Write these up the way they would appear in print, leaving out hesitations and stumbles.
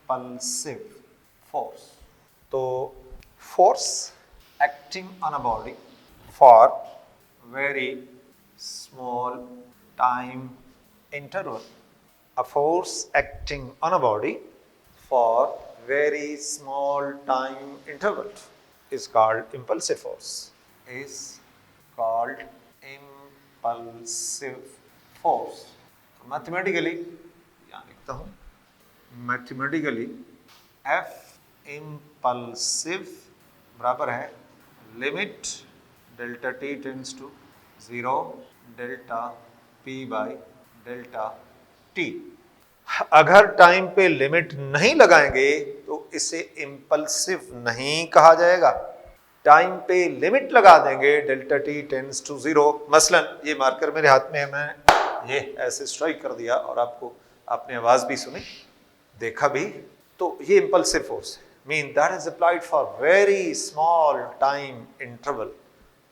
impulsive force. तो force acting on a body for very small time interval. A force acting on a body for very small time interval is called impulsive force. Is called impulsive force. Mathematically यहाँ लिखता हूँ, mathematically F impulsive बराबर है limit delta t tends to 0 delta p by delta t। अगर time पे limit नहीं लगाएंगे तो इसे इम्पल्सिव नहीं कहा जाएगा। टाइम पे लिमिट लगा देंगे डेल्टा t टेंड्स टू 0। मसलन ये मार्कर मेरे हाथ में है, मैं ये ऐसे स्ट्राइक कर दिया और आपने आवाज भी सुनी, देखा भी, तो ये इम्पल्सिव फोर्स है, mean that is applied for very small time interval,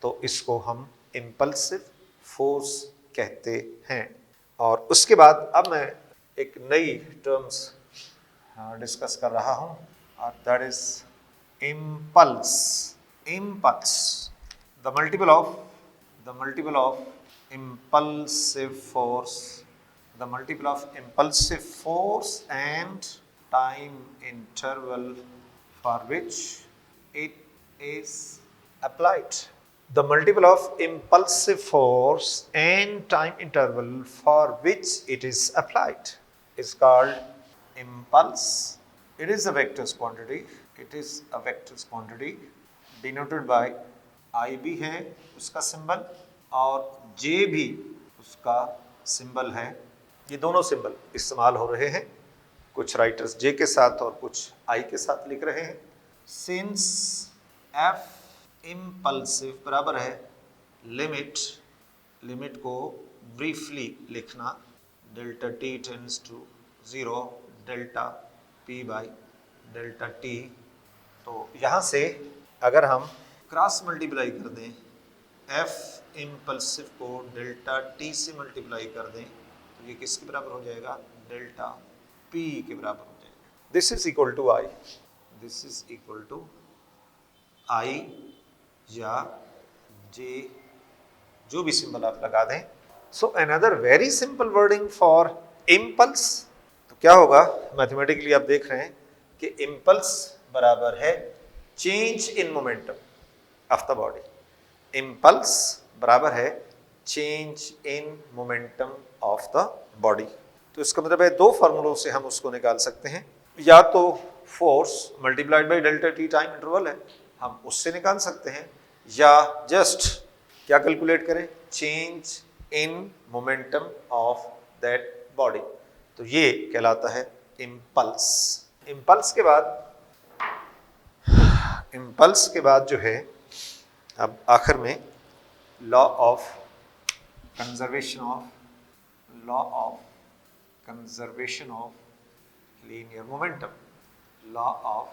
तो इसको हम इम्पल्सिव फोर्स कहते हैं। और उसके बाद अब मैं एक नई टर्म्स डिस्कस कर रहा हूं, और that is impulse. Impulse the multiple of impulsive force, the multiple of impulsive force and time interval for which it is applied. The multiple of impulsive force and time interval for which it is applied is called impulse. It is a vector quantity. It is a vector quantity denoted by IB है उसका symbol और J भी उसका symbol है। ये दोनों symbol इस्तेमाल हो रहे हैं, कुछ राइटर्स J के साथ और कुछ I के साथ लिख रहे हैं। सिंस F इम्पल्सिव बराबर है लिमिट को ब्रीफली लिखना delta t tends to 0 delta p by delta t। तो यहाँ से अगर हम क्रॉस मल्टीप्लाई कर दें, F इम्पल्सिव को डेल्टा t से मल्टीप्लाई कर दें, तो ये किसके बराबर हो जाएगा, डेल्टा p के बराबर हो जाएगा। This is equal to I, this is equal to I या J, जो भी सिंबल आप लगा दें। So another very simple wording for impulse, तो क्या होगा, मैथमेटिकली आप देख रहे हैं कि इम्पल्स बराबर है change in momentum of the body. Impulse बराबर है change in momentum of the body. तो इसका मतलब है दो फार्मूलों से हम उसको निकाल सकते हैं, या तो force multiplied by delta t time interval है, हम उससे निकाल सकते हैं, या जस्ट क्या कैलकुलेट करें, change in momentum of that body. तो ये कहलाता है इम्पल्स। इम्पल्स के बाद जो है, अब आखिर में law of conservation of linear momentum, law of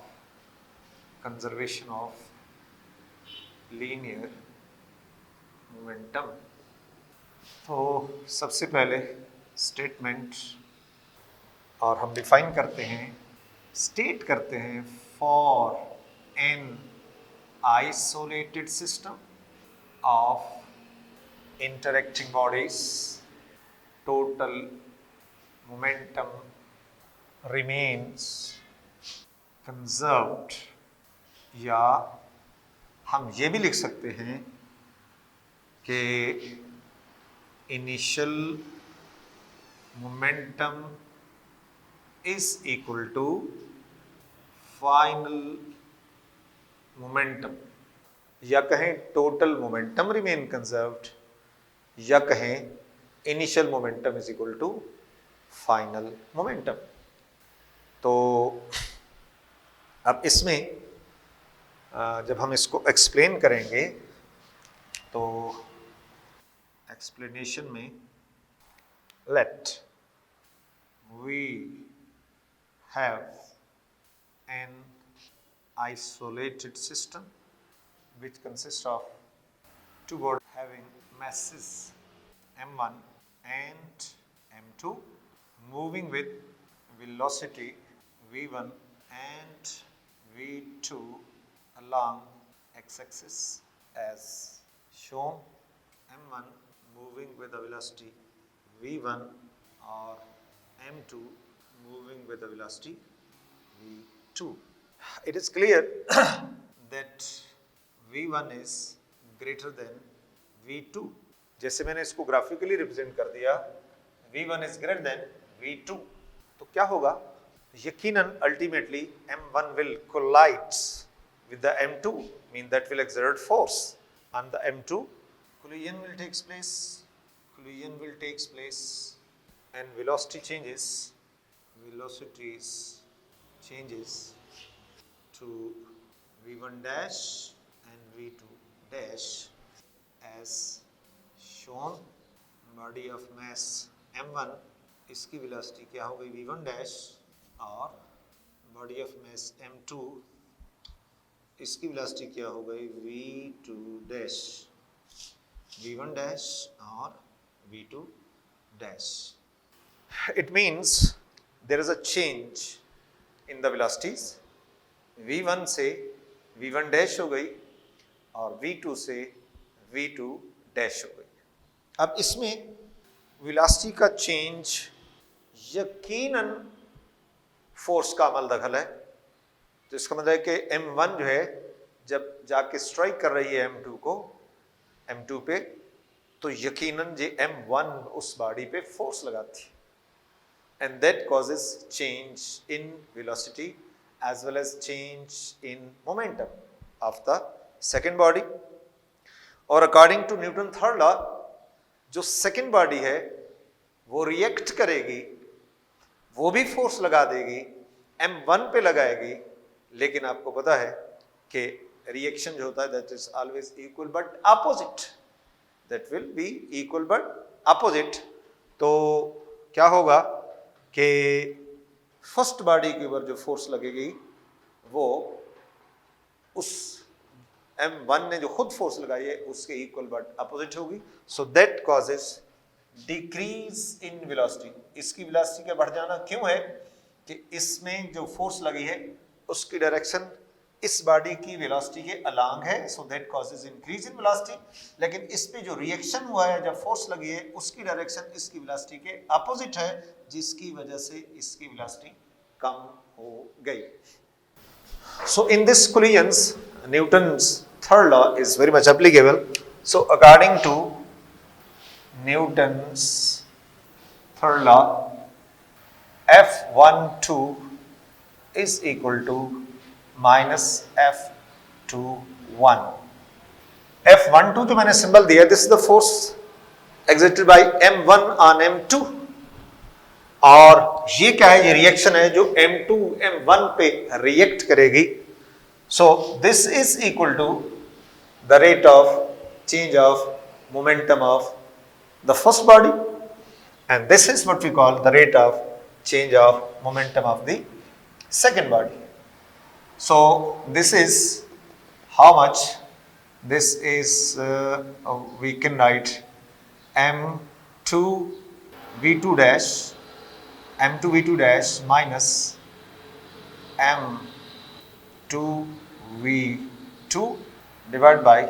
conservation of linear momentum. तो सबसे पहले स्टेटमेंट, और हम डिफाइन करते हैं, स्टेट करते हैं, for an isolated system of interacting bodies total momentum remains conserved. या हम ये भी लिख सकते हैं कि initial momentum is equal to final momentum, या कहें टोटल मोमेंटम रिमेन कंजर्व्ड, या कहें initial momentum is equal to final momentum. तो अब इसमें जब हम इसको एक्सप्लेन करेंगे, तो एक्सप्लेनेशन में let we have an isolated system which consists of two bodies having masses m1 and m2 moving with velocity v1 and v2 along x-axis as shown. m1 moving with the velocity v1 or m2 moving with the velocity v2. It is clear that v1 is greater than v2. जैसे मैंने इसको graphically represent कर दिया, v1 is greater than v2, तो क्या होगा? यकीनन ultimately m1 will collide with the m2, mean that will exert force on the m2. Collision will take place and velocity changes to v1 dash and v2 dash as shown. Body of mass m1, इसकी velocity क्या हो गई v1 dash, और body of mass m2, इसकी velocity क्या हो गई v2 dash, v1 dash और v2 dash. It means there is a change in the velocities. v1 से v1 dash हो गई और v2 से v2 dash हो गई. अब इसमें वेलोसिटी का चेंज यकीनन फोर्स का अमल दखल है, तो इसका मतलब है कि m1 जो है जब जाके स्ट्राइक कर रही है m2 को, m2 पे, तो यकीनन जे m1 उस बॉडी पे फोर्स लगाती है, and that causes change in velocity as well as change in momentum of the second body. और according to Newton third law, जो सेकेंड बॉडी है वो रिएक्ट करेगी, वो भी फोर्स लगा देगी, m1 पे लगाएगी, लेकिन आपको पता है कि रिएक्शन जो होता है that is always equal but opposite, that will be equal but opposite. तो क्या होगा कि फर्स्ट बॉडी के ऊपर जो फोर्स लगेगी वो उस m1 ने जो खुद फोर्स लगाई है उसके इक्वल बट अपोजिट होगी. So that causes decrease in velocity. इसकी वेलोसिटी का बढ़ जाना क्यों है कि इसमें जो फोर्स लगी है उसकी डायरेक्शन इस बॉडी की वेलोसिटी के अलोंग है, so that causes increase in velocity. लेकिन इस पे जो रिएक्शन हुआ है जब फोर्स लगी है उसकी डायरेक्शन इसकी वेलोसिटी के अपोजिट है, जिसकी वजह से इसकी वेलोसिटी कम हो गई. So in this collisions, Newton's third law is very much applicable. So according to Newton's third law, F12 is equal to minus F21. F12 जो मैंने सिंबल दिया, this is the force exerted by M1 on M2. और ये क्या है? ये reaction है जो M2 M1 पे रिएक्ट करेगी. So this is equal to the rate of change of momentum of the first body, and this is what we call the rate of change of momentum of the second body. So this is how much, this is we can write M2 V2 dash M2 V2 dash minus M2 V2 divided by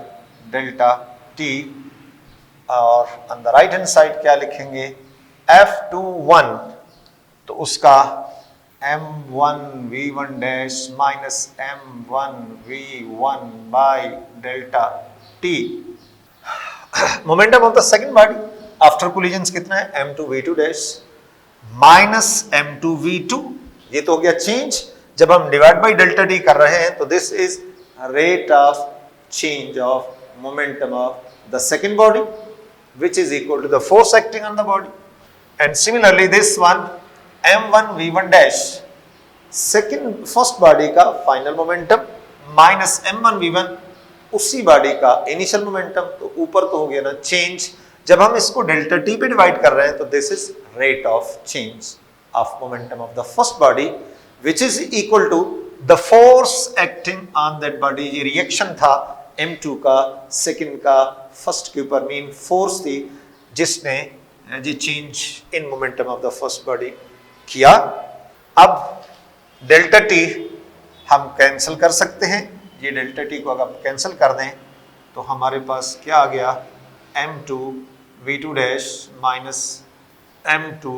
delta T, और on the right hand side क्या लिखेंगे? F21, तो उसका M1 V1 dash minus M1 V1 by delta T. Momentum of the second body after collisions कितना है? M2 V2 dash minus M2 V2. ये तो हो गया चेंज. जब हम डिवाइड बाई डेल्टा टी कर रहे हैं तो this is rate of change of momentum of the second body which is equal to the force acting on the body. And similarly this one M1 V1 dash second first body का final momentum minus M1 V1 उसी body का initial momentum. तो ऊपर तो हो गया ना change. जब हम इसको डेल्टा टी पे डिवाइड कर रहे हैं तो this is rate of change of momentum of the first body which is equal to the force acting on that body. ये रिएक्शन था M2 का सेकंड का फर्स्ट के ऊपर, मीन फोर्स थी जिसने ये change in momentum of the first body किया. अब डेल्टा टी हम कैंसिल कर सकते हैं, ये डेल्टा टी को अगर कैंसिल कर दें तो हमारे पास क्या आ गया, m2 v2 dash minus m2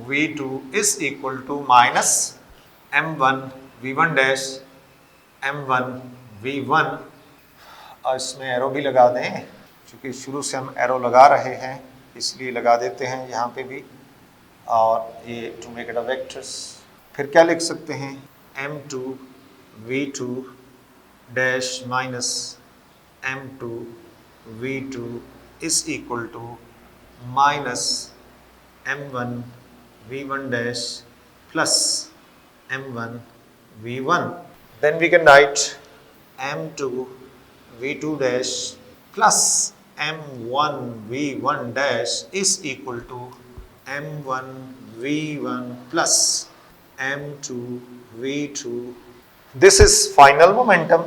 v2 is equal to minus m1 v1 dash m1 v1। और इसमें एरो भी लगा दें, क्योंकि शुरू से हम एरो लगा रहे हैं इसलिए लगा देते हैं यहाँ पे भी, और ये to make it a vectors. फिर क्या लिख सकते हैं, m2 v2 dash minus m2 v2 is equal to minus m1 v1 dash plus m1 v1। Then we can write m2 v2 dash plus m1 v1 dash is equal to m1 v1 plus m2 v2। This is final momentum,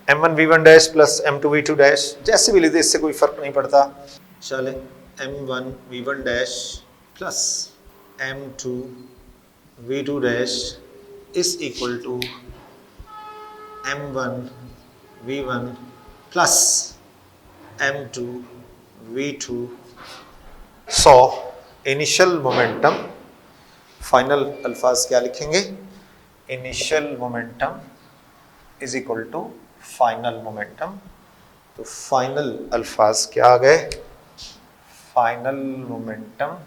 m1 v1 dash plus m2 v2 dash, जैसे भी लिखे इससे कोई फर्क नहीं पड़ता। चले m1 v1 dash plus m2 v2 dash is equal to m1 v1 plus m2 v2। So initial momentum, final अल्फाज क्या लिखेंगे, initial momentum is equal to final momentum. तो फाइनल अल्फाज क्या आ गए, final momentum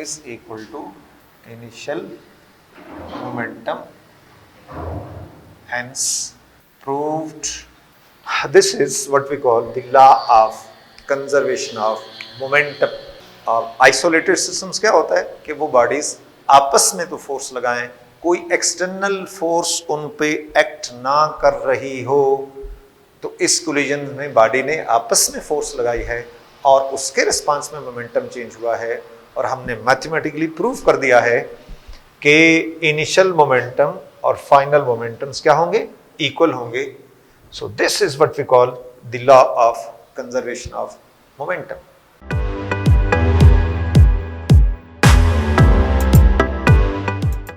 is equal to initial momentum, hence proved। this is what we call the law of conservation of momentum। और isolated systems क्या होता है कि वो बॉडीज आपस में तो फोर्स लगाएं, कोई एक्सटर्नल फोर्स उन पे एक्ट ना कर रही हो, तो इस कोलिजन में बॉडी ने आपस में फोर्स लगाई है और उसके रिस्पांस में मोमेंटम चेंज हुआ है। और हमने मैथमेटिकली प्रूव कर दिया है कि इनिशियल मोमेंटम और फाइनल मोमेंटम्स क्या होंगे, इक्वल होंगे। So this is what we call the law of conservation of momentum.